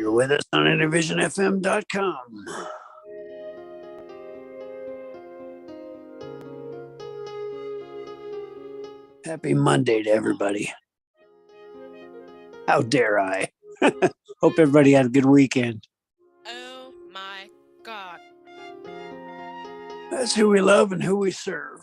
You're with us on IntervisionFM.com. Happy Monday to everybody. How dare I? Hope everybody had a good weekend. Oh my God. That's who we love and who we serve.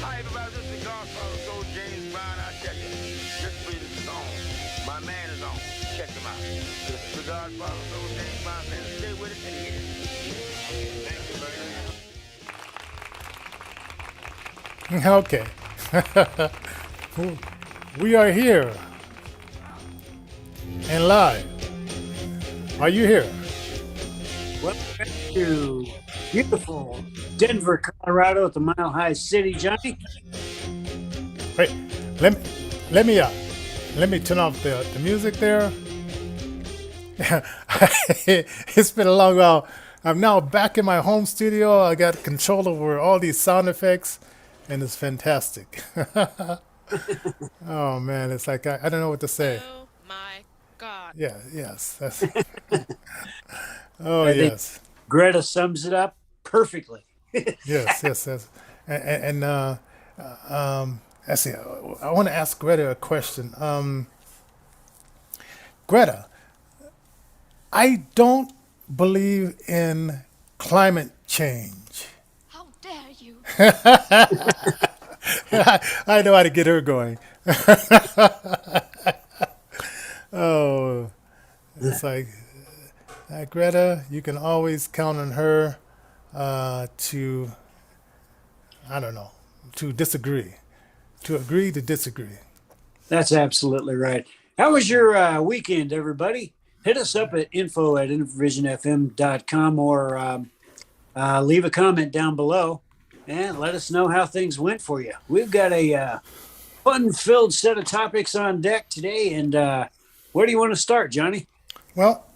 Hi everybody, this is Alfonso, James Brown. I tell you, this beat is on. My man is on. Check him out. This is Alfonso, James Brown. Stay with it and get it. Okay. We are here and live. Are you here? Welcome to beautiful Denver, Colorado at the Mile High City, Johnny. Wait, let me turn off the music there. It's been a long while. I'm now back in my home studio. I got control over all these sound effects, and it's fantastic. Oh man, it's like I don't know what to say. Oh my God. Yeah, yes. Oh I think yes. Greta sums it up perfectly. Yes. Let's see. I want to ask Greta a question. Greta, I don't believe in climate change. How dare you? I know how to get her going. Oh, it's like Greta. You can always count on her to, I don't know, to disagree, to agree to disagree. That's absolutely right. How was your weekend, everybody? Hit us up at info@intervisionfm.com or leave a comment down below and let us know how things went for you. We've got a fun-filled set of topics on deck today, and where do you want to start, Johnny? Well,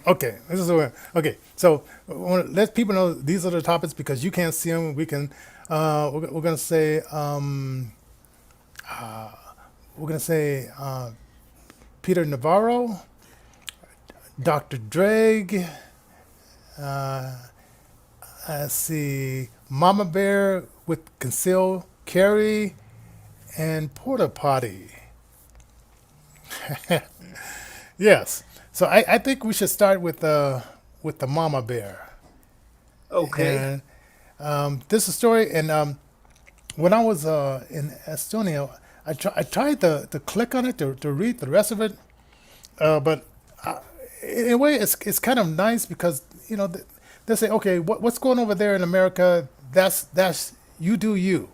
okay, this is okay. So I want to let people know these are the topics because you can't see them. We can. We're gonna say. We're gonna say Peter Navarro, Dr. Drake. I see Mama Bear with concealed carry and porta potty. Yes. So I think we should start with the mama bear. Okay. And this is a story. And when I was in Estonia, I tried to click on it to read the rest of it. But in a way, it's kind of nice because they say, okay, what's going over there in America? That's you do you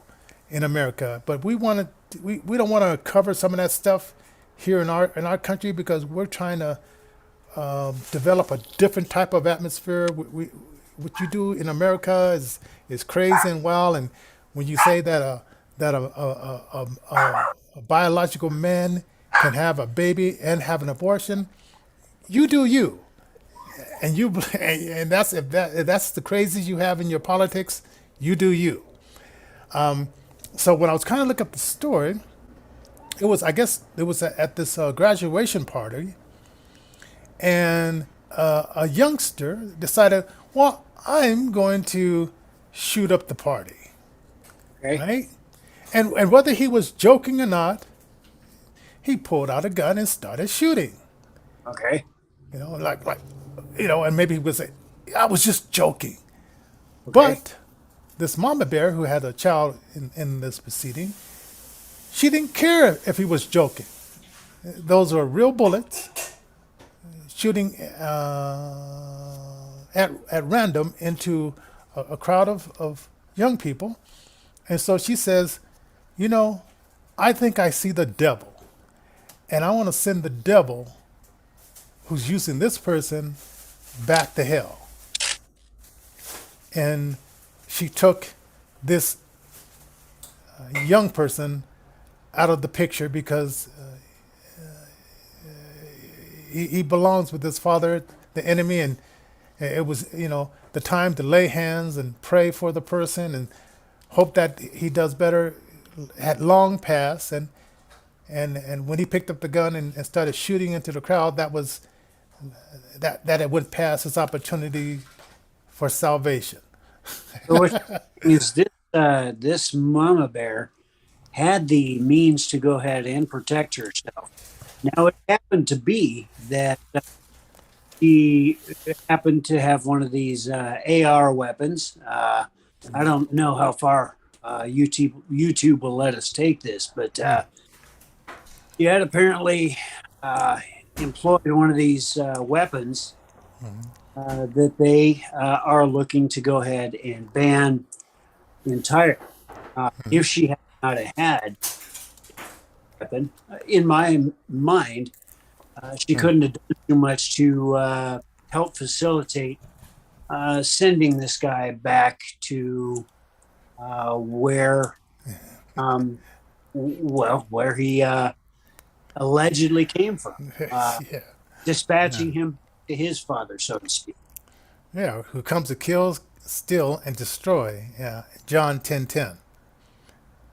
in America. But we don't want to cover some of that stuff here in our country because we're trying to develop a different type of atmosphere. What you do in America is crazy and wild. And when you say that a biological man can have a baby and have an abortion, you do you, and and if that's the crazies you have in your politics, you do you. So when I was kind of looking up the story, I guess it was at this graduation party, and a youngster decided, well, I'm going to shoot up the party, Okay. right? And whether he was joking or not, he pulled out a gun and started shooting. Okay. And maybe he would say, I was just joking. Okay. But this mama bear who had a child in this proceeding, she didn't care if he was joking. Those were real bullets shooting at random into a crowd of young people. And so she says, I think I see the devil. And I want to send the devil who's using this person back to hell. And she took this young person out of the picture because he belongs with his father, the enemy, and it was, the time to lay hands and pray for the person and hope that he does better had long passed. And when he picked up the gun and started shooting into the crowd, that was that it went past his opportunity for salvation. So what you're saying is this mama bear had the means to go ahead and protect herself. Now it happened to be that he happened to have one of these AR weapons. I don't know how far YouTube will let us take this, but he had apparently uh, employed one of these weapons that they are looking to go ahead and ban entirely. If she had not had a weapon, in my mind, she couldn't have done too much to help facilitate sending this guy back to where, where he allegedly came from, Yeah, dispatching him to his father, so to speak. yeah. Who comes to kill, steal, and destroy? Yeah, John 10:10.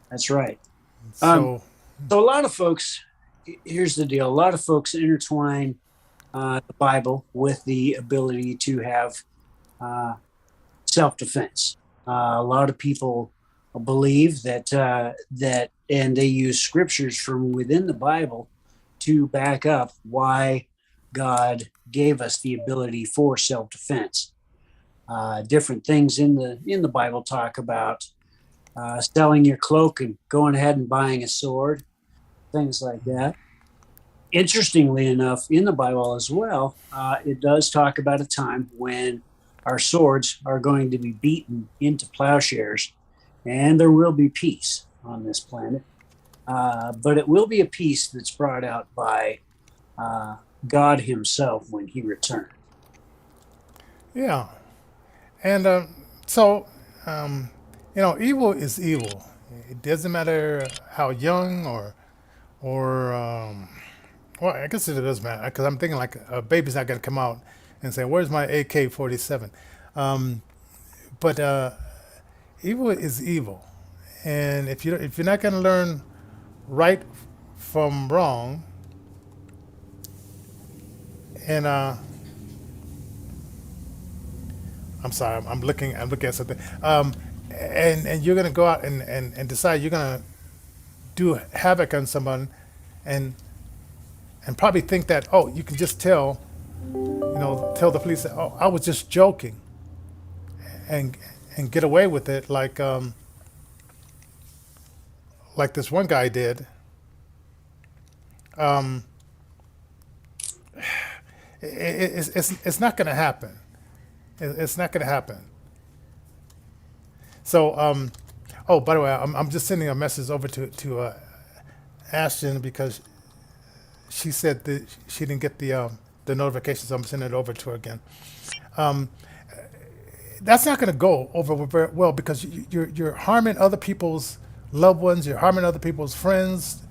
That's right. Um, So so a lot of folks, here's the deal: a lot of folks intertwine the Bible with the ability to have uh, self-defense. A lot of people believe that, and they use scriptures from within the Bible to back up why God gave us the ability for self-defense. Different things in the Bible talk about selling your cloak and going ahead and buying a sword, things like that. Interestingly enough, in the Bible as well, it does talk about a time when our swords are going to be beaten into plowshares, and there will be peace on this planet. But it will be a peace that's brought out by God Himself when He returns. yeah, and so evil is evil. It doesn't matter how young or well, I guess it does matter because I'm thinking like a baby's not going to come out and say, "Where's my AK-47?" But evil is evil, and if you're not going to learn right from wrong, and I'm sorry, I'm looking at something, and you're going to go out and decide you're going to do havoc on someone, and and probably think that, oh, you can just tell the police, oh, I was just joking, and and get away with it like this one guy did. Um, it's not going to happen. It's not going to happen. So oh, by the way, I'm just sending a message over to Ashton because she said that she didn't get the notifications. So I'm sending it over to her again. Um, that's not going to go over very well because you're harming other people's loved ones. You're harming other people's friends.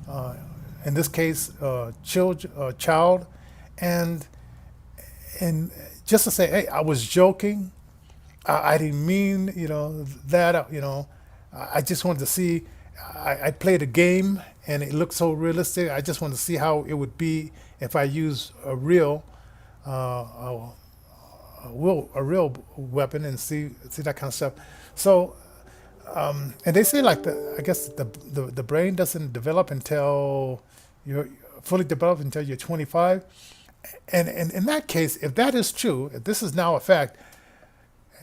Uh, in this case, child, and and just to say, hey, I was joking. I didn't mean, that. I just wanted to see. I played a game and it looked so realistic. I just wanted to see how it would be if I use uh, a real weapon and see that kind of stuff. So, and they say like I guess the brain doesn't develop until you're fully developed until you're 25. And in that case, if that is true, if this is now a fact,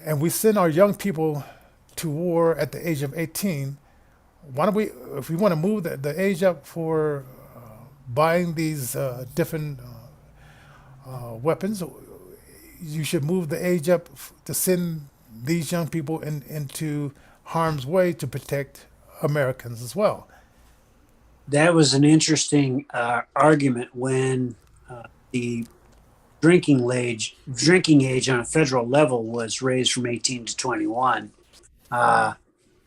and we send our young people to war at the age of 18, why don't we, if we want to move the age up for buying these different weapons, you should move the age up to send these young people into harm's way to protect Americans as well. That was an interesting argument when the drinking age on a federal level was raised from 18 to 21. Uh,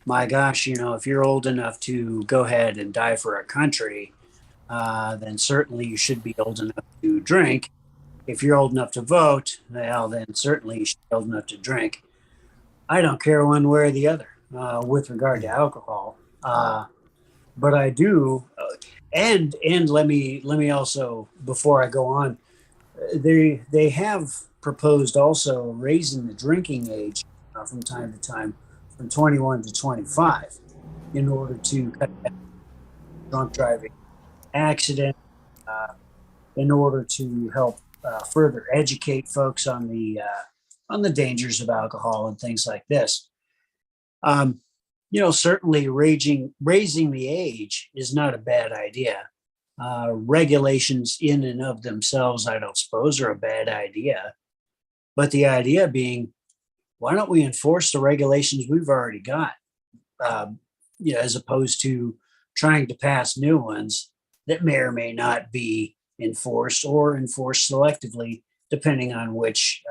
my gosh, if you're old enough to go ahead and die for a country, then certainly you should be old enough to drink. If you're old enough to vote, well, then certainly you should be old enough to drink. I don't care one way or the other with regard to alcohol, but I do. And let me also, before I go on, they have proposed also raising the drinking age from time to time from 21 to 25 in order to cut down drunk driving accident, uh, in order to help further educate folks on the dangers of alcohol and things like this. Um, certainly raising the age is not a bad idea. Regulations in and of themselves, I don't suppose, are a bad idea. But the idea being, why don't we enforce the regulations we've already got, um, as opposed to trying to pass new ones that may or may not be enforced or enforced selectively, depending on which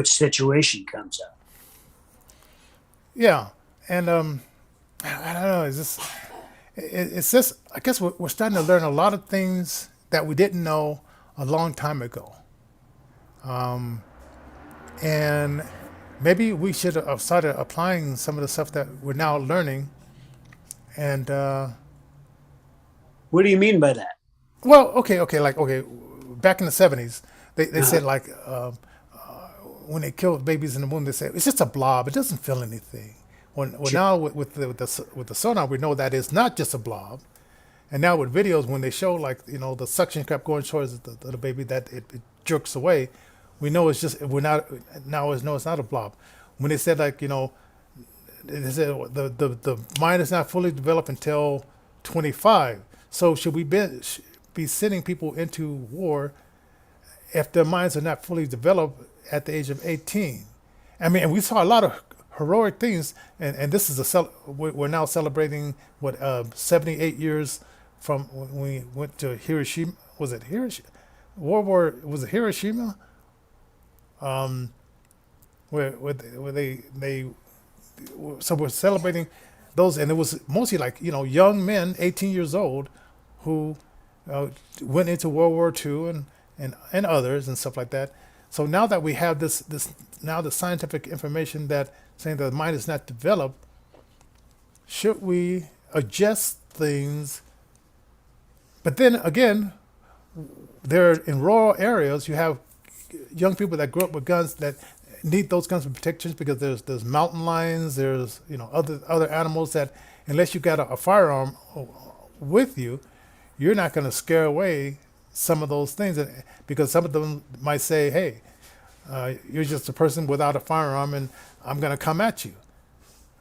situation comes up. Yeah, and I don't know. It's just I guess we're starting to learn a lot of things that we didn't know a long time ago, and maybe we should have started applying some of the stuff that we're now learning. And What do you mean by that? well, okay, like okay, back in the '70s, they Uh, said like when they killed babies in the womb, they said it's just a blob. It doesn't feel anything. When sure. now with the sonar, we know that it's not just a blob. And now with videos, when they show like the suction cup going towards the baby that it jerks away, we know it's just we're not now is no it's not a blob. When they said like they said the mind is not fully developed until 25. So should we be sending people into war if their minds are not fully developed at the age of 18? I mean, and we saw a lot of heroic things, and this is we're now celebrating what 78 years from when we went to Hiroshima. Was it Hiroshima? World War was it Hiroshima? Where they so we're celebrating those, and it was mostly like young men, 18 years old, who uh, went into World War II and others and stuff like that. So now that we have this now the scientific information that saying that the mind is not developed, should we adjust things? But then again, there in rural areas you have young people that grew up with guns that need those guns for protections because there's mountain lions, there's other animals that unless you got a firearm with you, you're not going to scare away some of those things because some of them might say, "Hey, you're just a person without a firearm, and I'm going to come at you."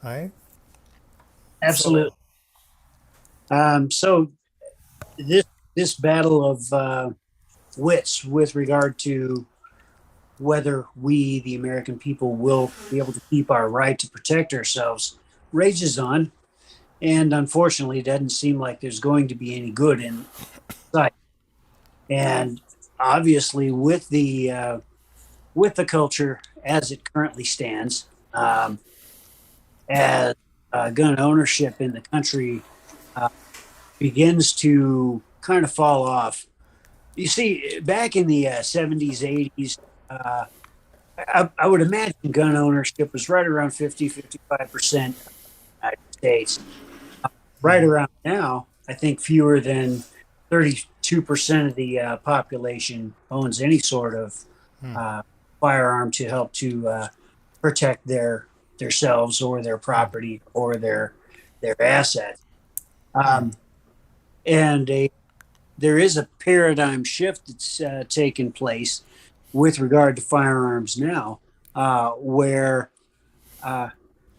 Right? Absolutely. So So this this battle of wits with regard to whether we, the American people, will be able to keep our right to protect ourselves rages on, and unfortunately, it doesn't seem like there's going to be any good in sight. And obviously, with the culture as it currently stands, as gun ownership in the country uh, begins to kind of fall off. You see, back in the 70s, 80s, uh, I would imagine gun ownership was right around 50, 55% of the United States. Right around now, I think fewer than 32% of the population owns any sort of uh, firearm to help to protect themselves or their property or their assets. Um, and there is a paradigm shift that's taken place with regard to firearms now, where uh,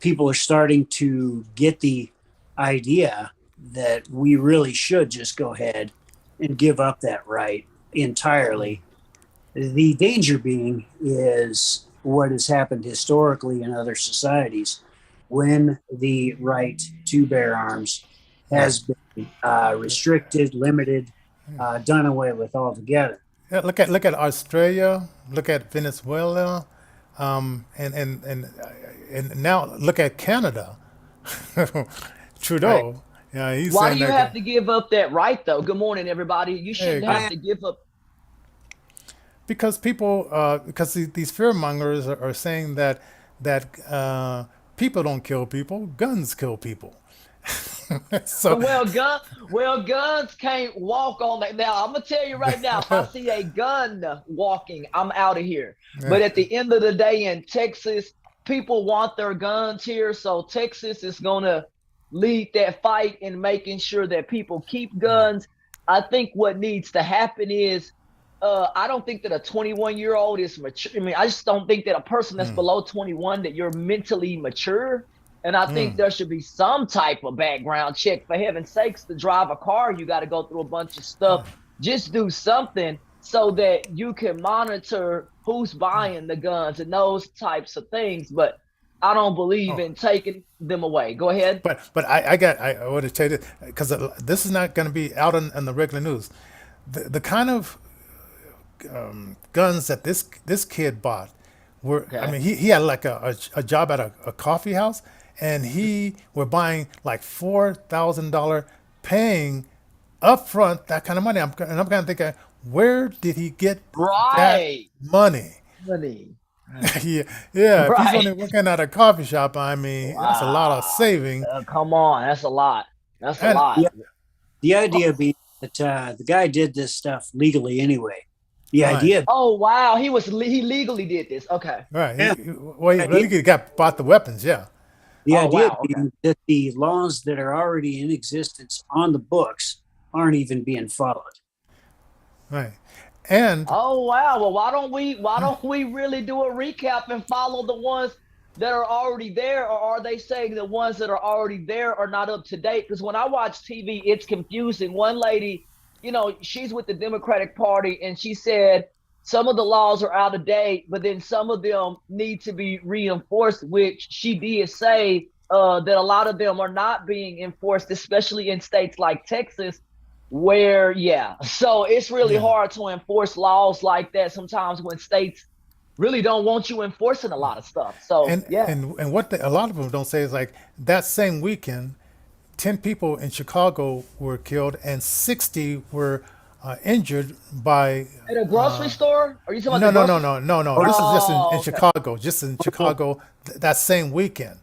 people are starting to get the idea that we really should just go ahead and give up that right entirely. The danger being is what has happened historically in other societies when the right to bear arms right. has been restricted, limited, done away with altogether. Yeah, look at Australia, look at Venezuela, And now look at Canada. Right. Trudeau, yeah, he's Why do saying you that. have to give up that right, though? Good morning, everybody. You Hey, shouldn't good. have I to give up. Because people, because these fear mongers are saying that people don't kill people, guns kill people. So, Guns can't walk on that. Now, I'm gonna tell you right now, if I see a gun walking, I'm out of here. yeah, But at the end of the day, in Texas, people want their guns here, so Texas is gonna lead that fight in making sure that people keep guns. I think what needs to happen is, I don't think that a 21-year-old is mature. I mean, I just don't think that a person that's below 21 that you're mentally mature. And I think there should be some type of background check. For heaven's sakes, to drive a car, you got to go through a bunch of stuff. Just do something so that you can monitor who's buying the guns and those types of things. But I don't believe oh, in taking them away. Go ahead. but I want to tell you this because this is not going to be out on the regular news. The kind of guns that this kid bought were, I Okay. mean, he had like a job at a coffee house, and he were buying like $4,000, paying up front that kind of money. And I'm kind of thinking, where did he get that Right. money? Money. Yeah, yeah. If he's Right. only working at a coffee shop, I mean, that's a lot of Wow. saving. Come on. That's a lot. That's a And lot. yeah. The idea being that the guy did this stuff legally anyway. The right, idea, Oh, wow. He legally did this. Okay. right. yeah, Well, he idea, really got bought the weapons. Yeah, the Oh, idea wow. Okay. being that the laws that are already in existence on the books aren't even being followed. right. And Oh, wow. Well, why don't we really do a recap and follow the ones that are already there, or are they saying the ones that are already there are not up to date? Because when I watch TV, it's confusing. One lady, she's with the Democratic Party, and she said some of the laws are out of date, but then some of them need to be reinforced, which she did say that a lot of them are not being enforced, especially in states like Texas where, yeah, so it's really yeah. hard to enforce laws like that sometimes when states really don't want you enforcing a lot of stuff. So And yeah. and what a lot of them don't say is like that same weekend, 10 people in Chicago were killed and 60 were injured by. At a grocery store? Are you talking about No, the no, no, grocery? no, no, no. Oh, This is just in Oh, okay. Chicago, just in Chicago that same weekend.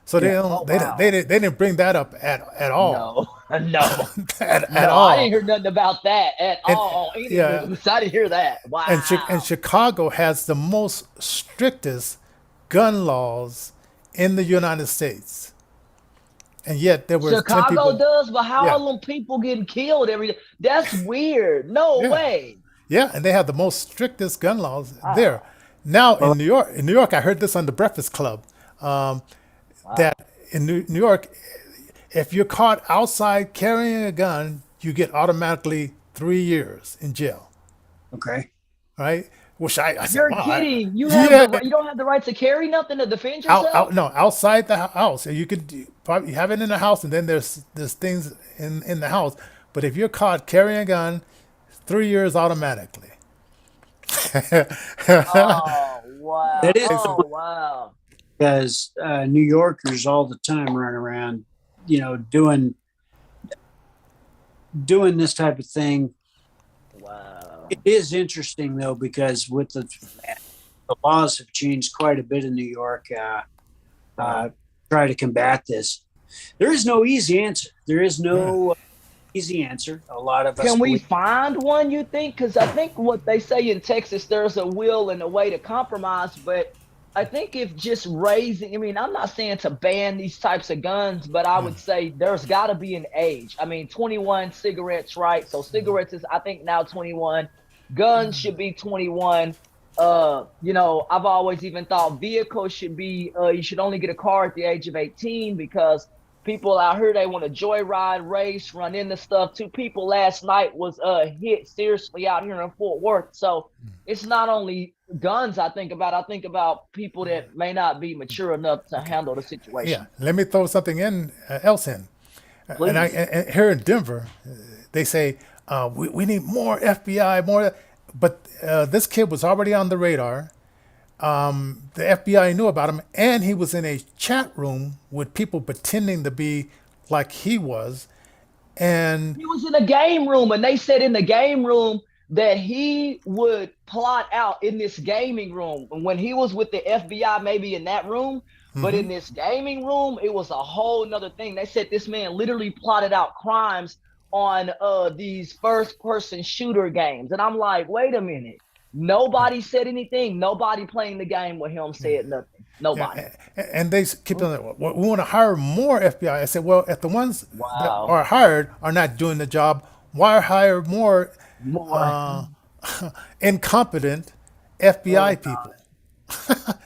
So they yeah. don't Oh, wow. they didn't bring that up at all, No. No. at No, I didn't all. hear nothing about that at And all on any yeah, news. I didn't hear that. and Wow. Chicago has the most strictest gun laws in the United States, and yet there were 10 people. Chicago does, but how Yeah, are them people getting killed every day? That's weird. No yeah, way. yeah, and they have the most strictest gun laws there. Wow. Now Well, In New York, I heard this on the Breakfast Club, um, that Wow. in New York, if you're caught outside carrying a gun, you get automatically 3 years in jail, okay. right? Which I said, You're wow, kidding. yeah, You don't have the right to carry nothing to defend out yourself? no outside the house. You could probably have it in the house, and then there's things in the house. But if you're caught carrying a gun, 3 years automatically. Oh, wow. That is Oh, wow. because New Yorkers all the time run around, doing this type of thing. Wow. It is interesting though because with the laws have changed quite a bit in New York. Wow. Try to combat this. There is no easy answer. There is Right. no easy answer. A lot of us Can we believe. find one, you think? Because I think what they say in Texas, there's a will and a way to compromise. But I think if just raising, I mean, I'm not saying to ban these types of guns, but I would say there's got to be an age. I mean, 21 cigarettes, right? So cigarettes is, I think, now 21. Guns should be 21. I've always even thought vehicles should be, you should only get a car at the age of 18 because people out here, they want to joyride, race, run into stuff. Two people last night was hit seriously out here in Fort Worth. So it's not only guns I think about people that may not be mature enough to handle the Yeah, situation. let me throw something else in. Please. And here in Denver, they say we need more FBI, more. But this kid was already on the radar. the FBI knew about him, and he was in a chat room with people pretending to be like he was, and He was in a game room, and they said in the game room that he would plot out in this gaming room. And when he was with the FBI, maybe in that room, but in this gaming room, it was a whole nother thing. They said this man literally plotted out crimes on these first-person shooter games. And I'm like, wait a minute. Nobody said anything. Nobody playing the game with him said nothing. Nobody. and they keep on that. We want to hire more FBI. I said, well, if the ones that Wow. are hired are not doing the job, why hire more More. uh, incompetent Oh, FBI God. people?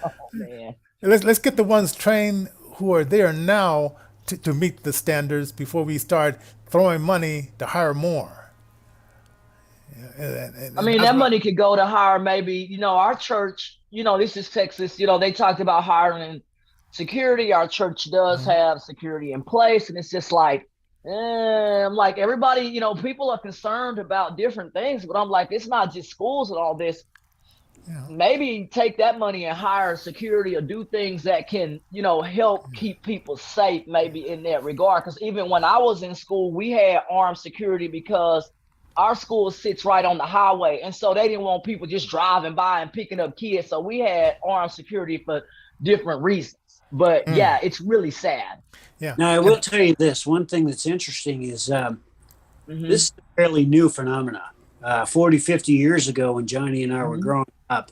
Oh, man. Let's get the ones trained who are there now to meet the standards before we start throwing money to hire more. I mean, That's that what. money could go to hire maybe, our church, this is Texas, they talked about hiring security. Our church does have security in place. And it's just like, I'm like, everybody, people are concerned about different things, but I'm like, it's not just schools and all this. Maybe take that money and hire security or do things that can, help keep people safe, maybe in that regard. Because even when I was in school, we had armed security because our school sits right on the highway. And so they didn't want people just driving by and picking up kids. So we had armed security for different reasons. But yeah, it's really sad. Yeah. Now, I will tell you this. One thing that's interesting is this is a fairly new phenomenon. 40, 50 years ago when Johnny and I were growing up,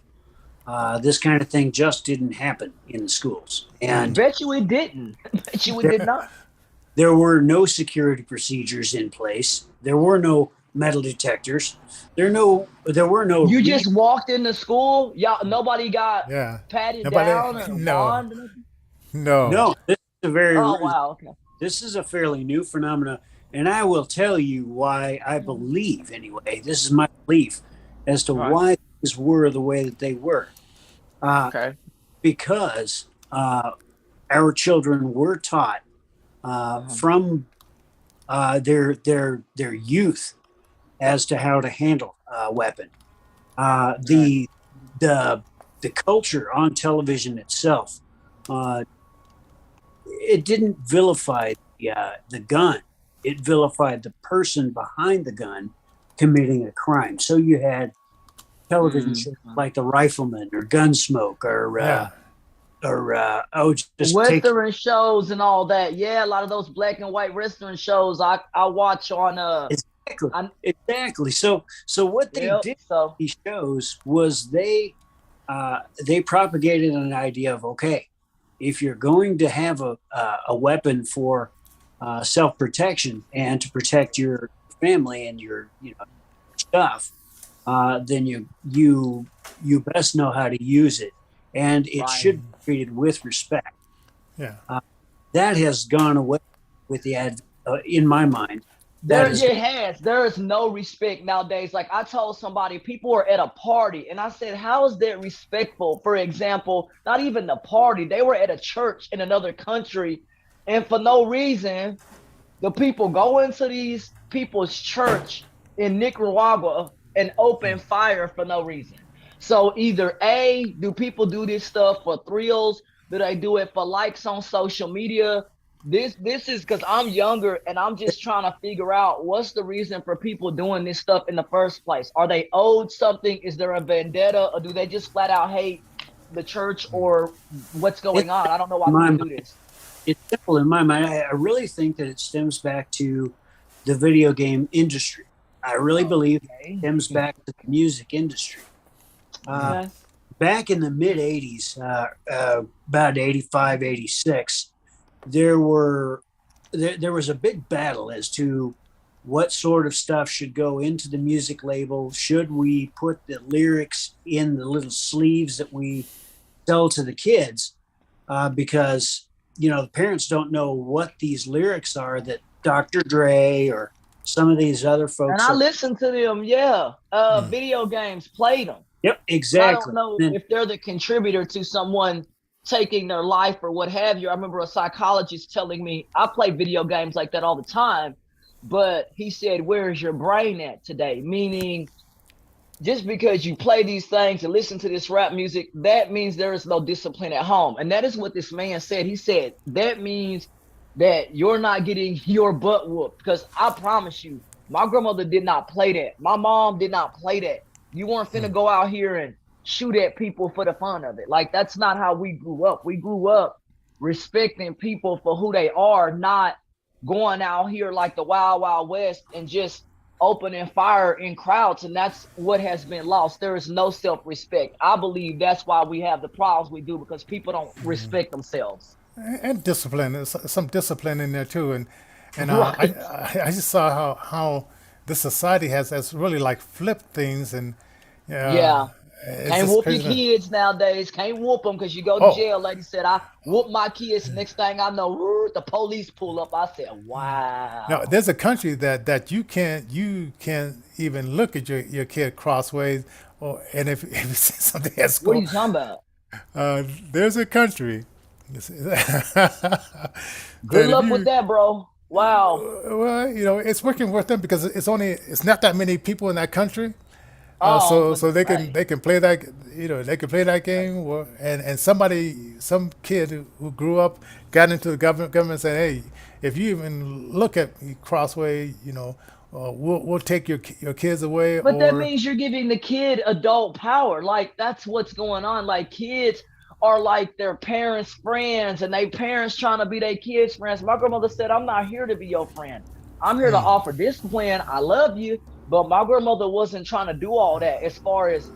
this kind of thing just didn't happen in the schools. And Bet you it didn't. Bet you it did not. there were no security procedures in place. There were no metal detectors. There were no. You just walked into school. Y'all, nobody got Yeah. patted Nobody- down or no. bond or nothing? No. This is a very. Oh, wow. Okay. This is a fairly new phenomenon, and I will tell you why I believe. Anyway, this is my belief as to why things were the way that they were. Okay. Because our children were taught from their youth as to how to handle a weapon. The culture on television itself, it didn't vilify the gun. It vilified the person behind the gun committing a crime. So you had television shows like The Rifleman or Gunsmoke or just Western shows and all that. Yeah, a lot of those black and white Western shows I watch on exactly. So what they did so these shows was they propagated an idea of, okay, if you're going to have a weapon for self-protection and to protect your family and your stuff, then you best know how to use it, and it should be treated with respect. Yeah. That has gone away with the advent, in my mind. there is no respect nowadays. Like I told somebody, people were at a party and I said, how is that respectful? For example, not even the party, they were at a church in another country, and for no reason the people go into these people's church in Nicaragua and open fire for no reason. So either A, do people do this stuff for thrills? Do they do it for likes on social media? This is because I'm younger and I'm just trying to figure out what's the reason for people doing this stuff in the first place. Are they owed something? Is there a vendetta, or do they just flat out hate the church, or what's going on? I don't know why people do this. It's simple in my mind. I really think that it stems back to the video game industry. I really believe it stems back to the music industry. Back in the mid 80s, about 85, 86, there was a big battle as to what sort of stuff should go into the music label. Should we put the lyrics in the little sleeves that we sell to the kids? Because, the parents don't know what these lyrics are that Dr. Dre or some of these other folks. And I listened to them, video games, played them. Yep, exactly. I don't know if they're the contributor to someone taking their life or what have you. I remember a psychologist telling me, I play video games like that all the time, but he said, where's your brain at today? Meaning just because you play these things and listen to this rap music, that means there is no discipline at home. And that is what this man said. He said that means that you're not getting your butt whooped. Because I promise you, my grandmother did not play that. My mom did not play that. You weren't finna go out here and shoot at people for the fun of it. Like, that's not how we grew up. We grew up respecting people for who they are, not going out here like the Wild Wild West and just opening fire in crowds. And that's what has been lost. There is no self-respect. I believe that's why we have the problems we do, because people don't respect themselves. And discipline. There's some discipline in there too. And Right. I just saw how this society has really like flipped things, and uh, Yeah. it's Can't just whoop your crazy. kids nowadays. Can't whoop them because you go to Oh, jail. Lady said, I whoop my kids. Next thing I know, the police pull up. I said, no, wow. there's a country that you can't even look at your kid crossways, or and if you see something at What are school, you talking about? there's a country that Good if luck with you that, bro. Wow. well, it's working with them because it's not that many people in that country. Oh, So but so they can hey, they can play that they can play that game, and some kid who grew up got into the government said, hey, if you even look at Crossway, we'll take your kids away, but that or means you're giving the kid adult power. Like, that's what's going on. Like, kids are like their parents' friends, and they parents trying to be their kids' friends. My grandmother said, I'm not here to be your friend. I'm here to offer discipline. I love you. But my grandmother wasn't trying to do all that as far as,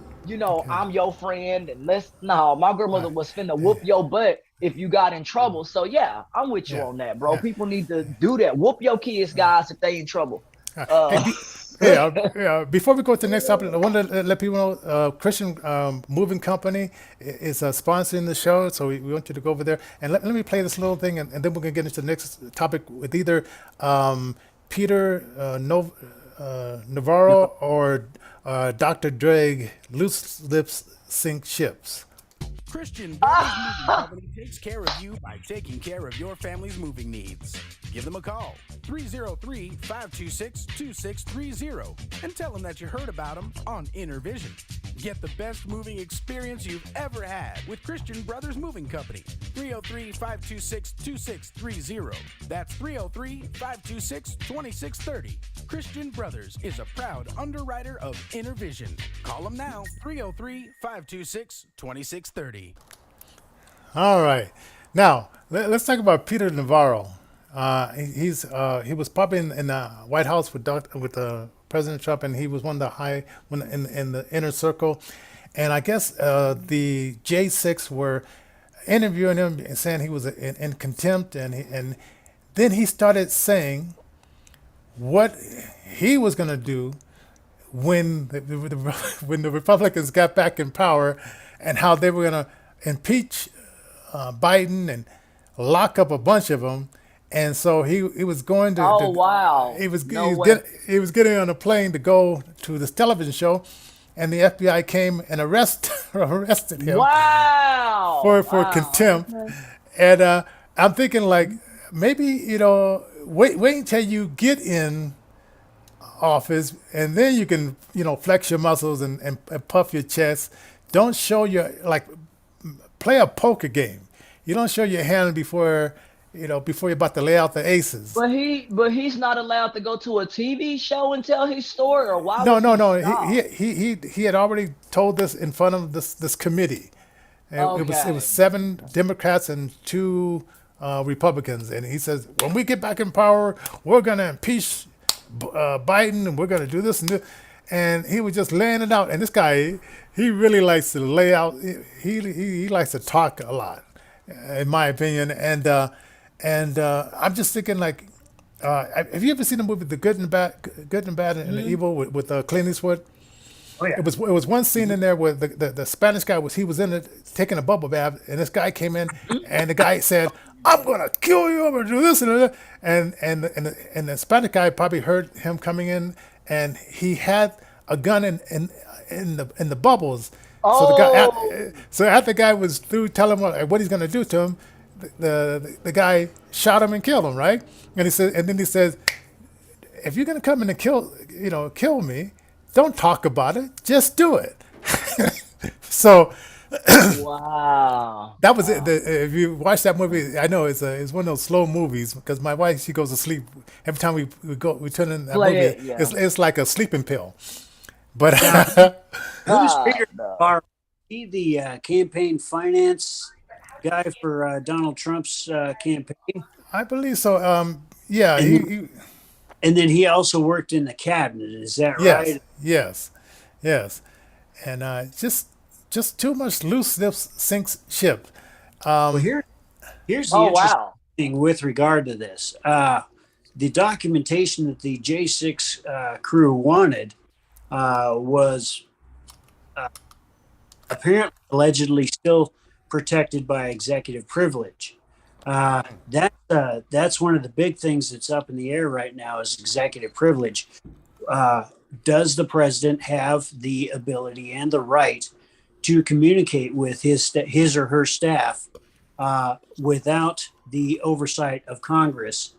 okay, I'm your friend and let's no, my grandmother right, was finna whoop your butt if you got in trouble. So yeah, I'm with you yeah, on that, bro. yeah. People need to do that. Whoop your kids, guys, if they in trouble. Hey, Uh hey, before we go to the next topic, I want to let people know Christian Moving Company is sponsoring the show, so we want you to go over there. And let me play this little thing, and then we're going to get into the next topic with either Peter Navarro or Dr. Drake, Loose Lips Sink Ships. Christian Brothers Moving Company takes care of you by taking care of your family's moving needs. Give them a call, 303-526-2630, and tell them that you heard about them on Intervision. Get the best moving experience you've ever had with Christian Brothers Moving Company, 303-526-2630. That's 303-526-2630. Christian Brothers is a proud underwriter of Intervision. Call them now, 303-526-2630. All right. Now, let's talk about Peter Navarro. He was probably in the White House with President Trump, and he was one in the inner circle. And I guess the J6 were interviewing him and saying he was in contempt, and then he started saying what he was going to do when when the Republicans got back in power, and how they were going to impeach Biden and lock up a bunch of them. And so he was going oh wow. No way. he was getting on a plane to go to this television show, and the FBI came and arrested him Wow. for Wow. contempt. Okay. And I'm thinking, like, maybe wait until you get in office, and then you can flex your muscles and puff your chest. Don't show your, like, play a poker game. You don't show your hand before you're about to lay out the aces. But he's not allowed to go to a TV show and tell his story, or why No, was no, he no. stopped? He had already told this in front of this committee. And it was Okay. 7 Democrats and 2 Republicans, and he says, when we get back in power, we're gonna impeach Biden, and we're gonna do this and this. And he was just laying it out. And this guy, he really likes to lay out. He likes to talk a lot, in my opinion. And I'm just thinking, like, have you ever seen the movie The Good and Bad and the Evil with Clint Eastwood? Oh yeah. It was one scene in there where the Spanish guy was in it taking a bubble bath, and this guy came in, and the guy said, "I'm gonna kill you. I'm gonna do this and that." And the Spanish guy probably heard him coming in, and he had a gun in the bubbles. So Oh, after the guy was through telling him what he's gonna do to him, the guy shot him and killed him, right? And then he says, if you're gonna come in and kill me, don't talk about it, just do it. So Wow. that was it. Wow. If you watch that movie, I know it's one of those slow movies because my wife, she goes to sleep every time we turn in that Play movie. it, yeah. It's like a sleeping pill. But Now, who's God, Peter no. Navarro? He the campaign finance guy for Donald Trump's campaign, I believe so. Yeah, and and then he also worked in the cabinet. Is that yes, right? yes, yes, and just too much loose lips sinks ship. Well, here's the Oh interesting wow. thing with regard to this. The documentation that the J6 crew wanted was apparently allegedly still protected by executive privilege. That's one of the big things that's up in the air right now is executive privilege. Uh, does the president have the ability and the right to communicate with his or her staff without the oversight of Congress,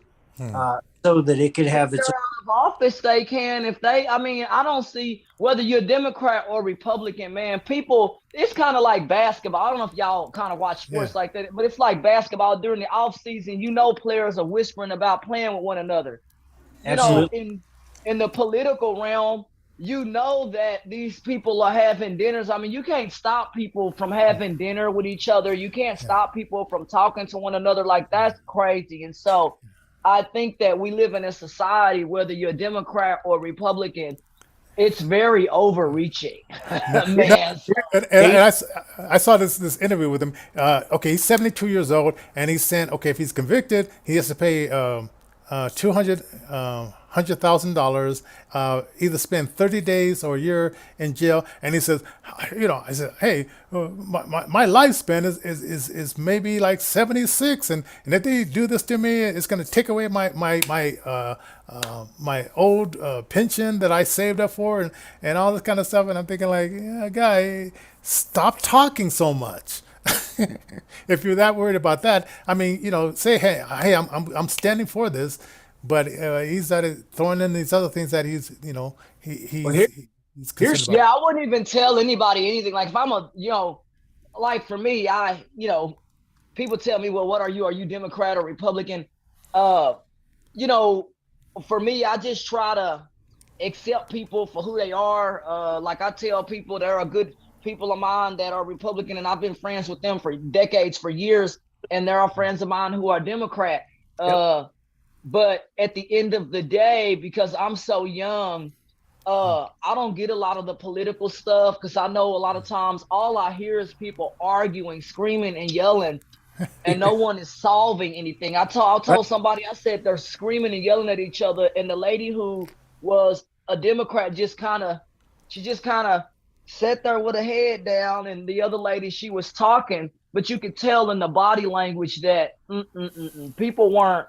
so that it could If have they're its out of office, they can. If they, I mean, I don't see whether you're Democrat or Republican, man. People, it's kind of like basketball. I don't know if y'all kind of watch Yeah, sports like that, but it's like basketball during the off season. You know, players are whispering about playing with one another. You know, absolute. in the political realm, you know that these people are having dinners. I mean, you can't stop people from having dinner with each other. You can't stop people from talking to one another. Like that's crazy. And so I think that we live in a society, whether you're Democrat or Republican, it's very overreaching. no, no, Man. So and I saw this interview with him. Okay, he's 72 years old, and he's saying, okay, if he's convicted, he has to pay 200 $100,000, either spend 30 days or a year in jail. And he says, I said, hey, my lifespan is maybe like 76, and if they do this to me, it's going to take away my old pension that I saved up for, and all this kind of stuff. And I'm thinking like, yeah, guy, stop talking so much. If you're that worried about that, I mean, say, hey, I'm standing for this, but he's started throwing in these other things that Well, here, he's concerned here's about. yeah, I wouldn't even tell anybody anything. Like if I'm like for me, people tell me, well, what are you? Are you Democrat or Republican? Uh, you know, for me, I just try to accept people for who they are. Like I tell people there are good people of mine that are Republican, and I've been friends with them for decades, for years. And there are friends of mine who are Democrat. yep. But at the end of the day, because I'm so young, I don't get a lot of the political stuff because I know a lot of times all I hear is people arguing, screaming, and yelling, and no one is solving anything. I Right. told somebody, I said they're screaming and yelling at each other, and the lady who was a Democrat she just kind of sat there with her head down, and the other lady, she was talking, but you could tell in the body language that people weren't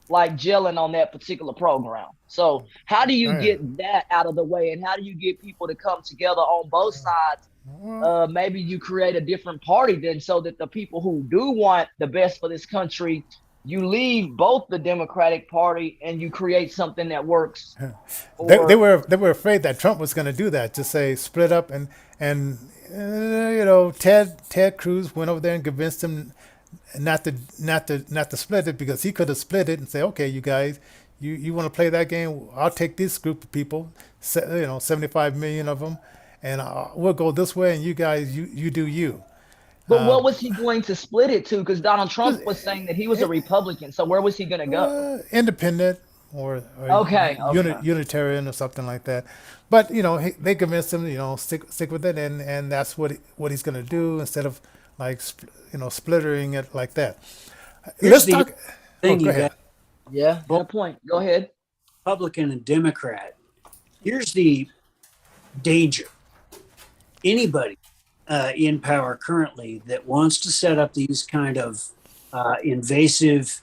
like gelling on that particular program. So how do you Right. get that out of the way, and how do you get people to come together on both sides? Maybe you create a different party then, so that the people who do want the best for this country, you leave both the Democratic Party and you create something that works They for. were afraid that Trump was going to do that, to say split up, and Ted Cruz went over there and convinced him not to split it, because he could have split it and say, okay, you guys, you want to play that game, I'll take this group of people, 75 million of them, and we'll go this way, and you guys, you do you. But what was he going to split it to? Because Donald Trump was saying that he was a Republican. So where was he going to go? Independent, or Okay, okay. Unitarian or something like that. But they convinced him, stick with it, and that's what he's going to do, instead of like splittering it like that. Here's Let's the talk. Oh, thing: go you ahead. got Yeah, got both a point. Go ahead. Republican and Democrat. Here's the danger: anybody in power currently that wants to set up these kind of invasive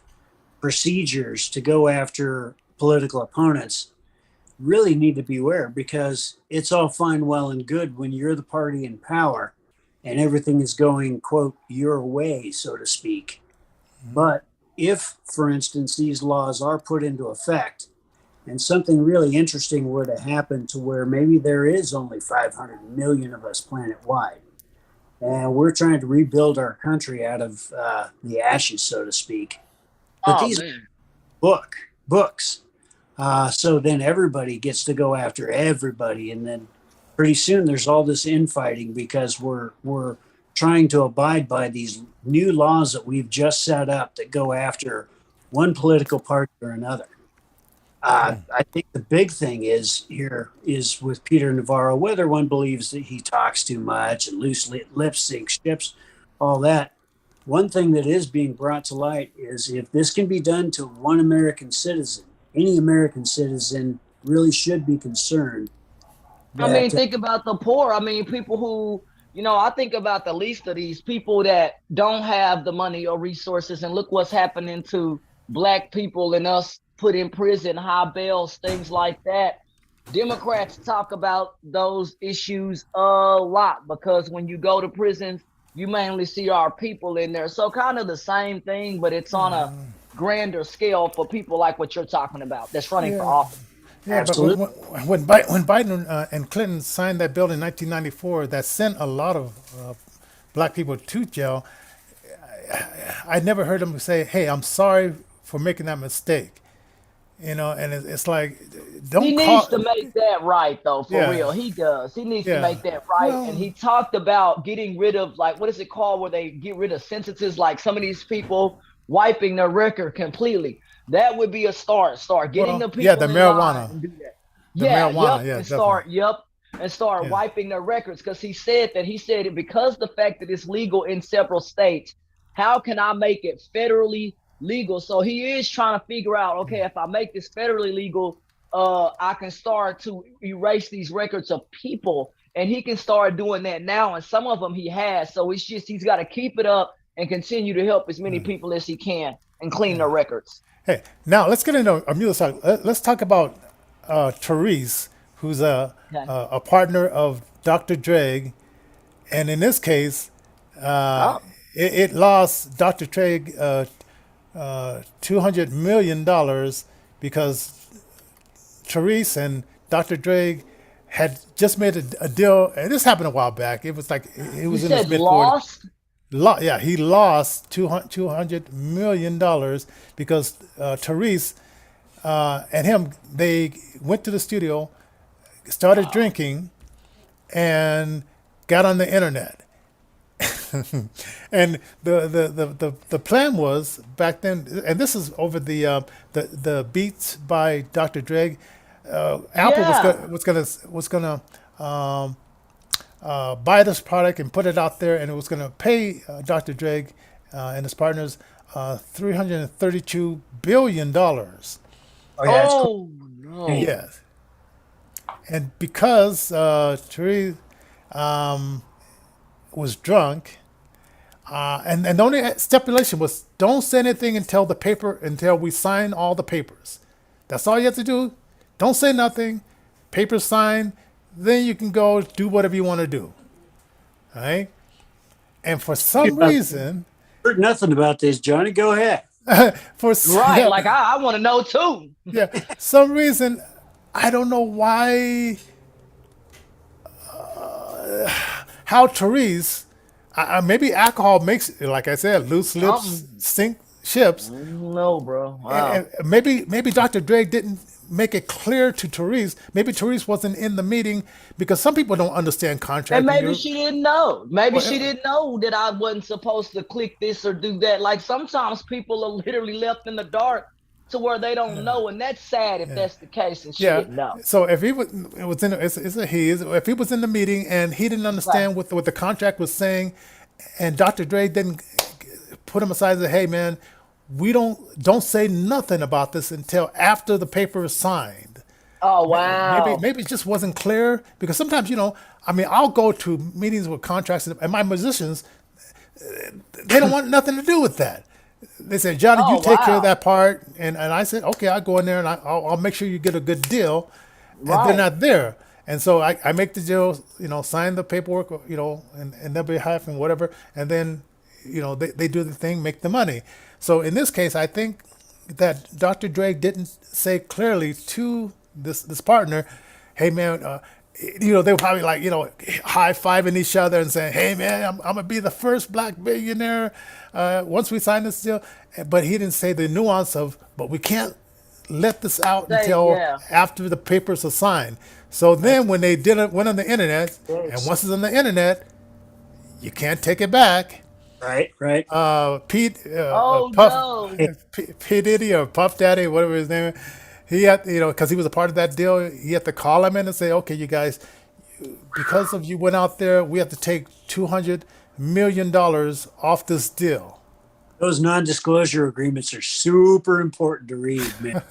procedures to go after political opponents really need to beware, because it's all fine, well, and good when you're the party in power and everything is going, quote, your way, so to speak. But if, for instance, these laws are put into effect and something really interesting were to happen to where maybe there is only 500 million of us planet wide, and we're trying to rebuild our country out of the ashes, so to speak. But Oh these man. books. So then everybody gets to go after everybody, and then pretty soon there's all this infighting because we're trying to abide by these new laws that we've just set up that go after one political party or another. I think the big thing is here is with Peter Navarro, whether one believes that he talks too much and loose lip sync ships, all that. One thing that is being brought to light is if this can be done to one American citizen, any American citizen really should be concerned I mean, that think about the poor. I mean, people who, I think about the least of these people that don't have the money or resources. And look what's happening to Black people and us put in prison, high bails, things like that. Democrats talk about those issues a lot because when you go to prisons, you mainly see our people in there. So, kind of the same thing, but it's on a grander scale for people like what you're talking about that's running for Yeah. office. Yeah, but absolutely. when Biden and Clinton signed that bill in 1994 that sent a lot of black people to jail, I never heard them say, "Hey, I'm sorry for making that mistake." And it's like, He don't needs call. to make that right, though, for Yeah, real. He does. He needs to yeah. make that right. And Well, he talked about getting rid of, like, what is it called where they get rid of sentences? Like some of these people wiping their record completely. That would be a start. Start getting the yeah, the people in line marijuana, and do that. the Yeah, marijuana, yep. yeah, And definitely, start, yep. And start yeah. wiping their records because he said it because the fact that it's legal in several states, how can I make it federally legal? So he is trying to figure out, okay, if I make this federally legal, I can start to erase these records of people, and he can start doing that now. And some of them he has. So it's just he's got to keep it up and continue to help as many people as he can and clean their records. Hey, now let's get into a music song. Let's talk about Therese, who's Okay. a partner of Dr. Dre, and in this case, uh, Oh, it lost Dr. Dre $200 million because Therese and Dr. Dre had just made a deal, and this happened a while back. It was like it you was in his said mid 40s. lost. Yeah, he lost $200 million because Therese and him, they went to the studio, started drinking, and got on the internet. And the plan was back then, and this is over the Beats by Dr. Dre. Apple Yeah. was gonna buy this product and put it out there, and it was gonna pay Dr. Dre and his partners $332 billion. Oh yeah, it's cool. Oh no. Yes, and because Therese was drunk. And the only stipulation was don't say anything until we sign all the papers. That's all you have to do. Don't say nothing. Papers signed. Then you can go do whatever you want to do. All right. And for some reason, Heard nothing about this, Johnny. Go ahead. Right. Like I want to know too. yeah, some reason I don't know why how Therese. Maybe alcohol makes, like I said, loose lips sink ships. No, bro. Wow. And maybe Dr. Dre didn't make it clear to Therese. Maybe Therese wasn't in the meeting because some people don't understand And contracting. maybe she didn't know. Maybe Well, she didn't know that I wasn't supposed to click this or do that. Like sometimes people are literally left in the dark to where they don't know, and that's sad if that's the case and she yeah. didn't know. So if he was, it was in, it's a he. If he was in the meeting and he didn't Right. understand what the contract was saying, and Dr. Dre didn't put him aside and say, "Hey, man, we don't say nothing about this until after the paper is signed." Oh Maybe wow. maybe it just wasn't clear because sometimes I mean I'll go to meetings with contracts and my musicians they don't want nothing to do with that. They said, Johnny, you Oh take care of wow. that part, and I said, okay, I'll go in there and I'll make sure you get a good deal, and they're Right. not there, and so I make the deal, sign the paperwork, and they'll be half and whatever, and then they do the thing, make the money. So in this case, I think that Dr. Dre didn't say clearly to this partner, "Hey man, they were probably like high fiving each other and saying, 'Hey man, I'm gonna be the first black billionaire once we sign this deal.'" But he didn't say the nuance of, "But we can't let this out Say, until yeah. after the papers are signed." So then when they did it, went on the internet, and Yes. once it's on the internet, you can't take it back. Right, right. Pete Oh Puff no. P Diddy or Puff Daddy, whatever his name is, he had because he was a part of that deal. He had to call him in and say, "Okay, you guys, because of you went out there, we have to take $200 million off this deal." Those non-disclosure agreements are super important to read, man.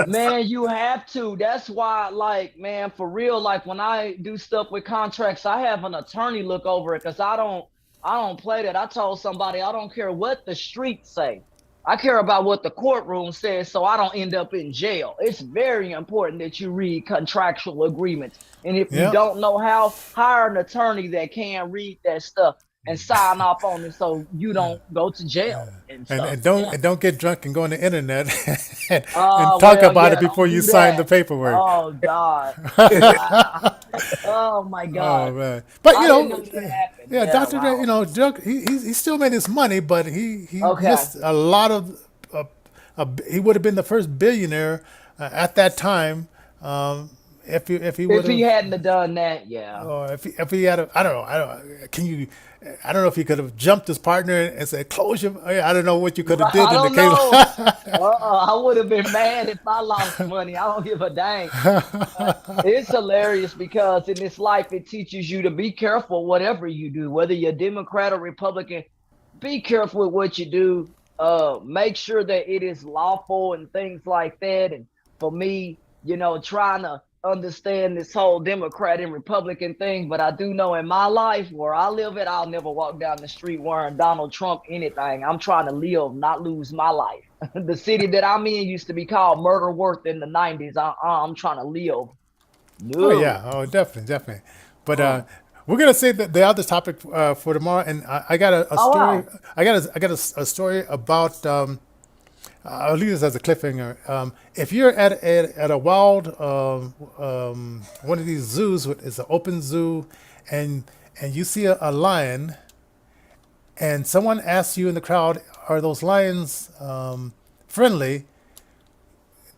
Man, you have to. That's why, like, man, for real, like when I do stuff with contracts, I have an attorney look over it because I don't play that. I told somebody I don't care what the streets say. I care about what the courtroom says so I don't end up in jail. It's very important that you read contractual agreements. And if you Yeah. don't know how, hire an attorney that can read that stuff and sign off on it so you don't go to jail and And, stuff. and don't Yeah. and don't get drunk and go on the internet and Oh, talk well, about it yeah, before don't you do sign the that. paperwork. Oh God. Oh my Oh God. man! But I didn't know that happened. yeah, Yeah, Dr. Dre, wow. Drug, he still made his money, but he Okay. missed a lot of. He would have been the first billionaire at that time if he would If he have. hadn't have done that, yeah. Or if he had I don't know, I don't know if he could have jumped his partner and said, "Close your," I don't know what you could have did I in the don't know. case. I would have been mad if I lost money. I don't give a dang. It's hilarious because in this life, it teaches you to be careful whatever you do, whether you're Democrat or Republican. Be careful with what you do. Make sure that it is lawful and things like that. And for me, trying to understand this whole Democrat and Republican thing, but I do know in my life where I live at, I'll never walk down the street wearing Donald Trump anything. I'm trying to live, not lose my life. The city that I'm in used to be called Murder Worth in the 90s. I'm trying to live. Oh No. yeah, oh definitely, definitely. But Uh, we're gonna save the other topic for tomorrow, and I got a oh story. wow. I got a story about. I'll leave this as a cliffhanger. If you're at a wild one of these zoos, it's an open zoo, and you see a lion, and someone asks you in the crowd, "Are those lions friendly?"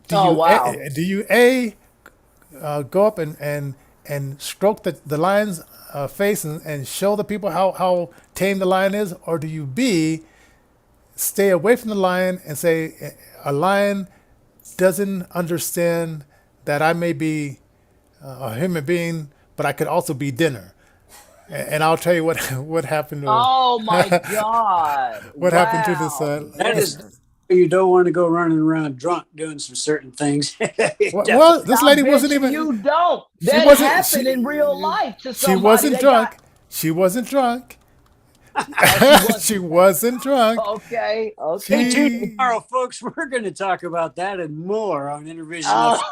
Do Oh you wow. go up and stroke the lion's face and show the people how tame the lion is, or do you B, stay away from the lion and say a lion doesn't understand that I may be a human being, but I could also be dinner. And I'll tell you what what happened to Oh my God. what happened to this. Wow. That This is, you don't want to go running around drunk doing some certain things. well, Definitely. this I lady bet wasn't you even. you don't. She That wasn't. happened in real life to She somebody. wasn't They got, drunk. She wasn't drunk. oh, she was. She wasn't drunk. Okay. Stay Okay. tuned She tomorrow, folks. We're going to talk about that and more on Intervision Oh, Left.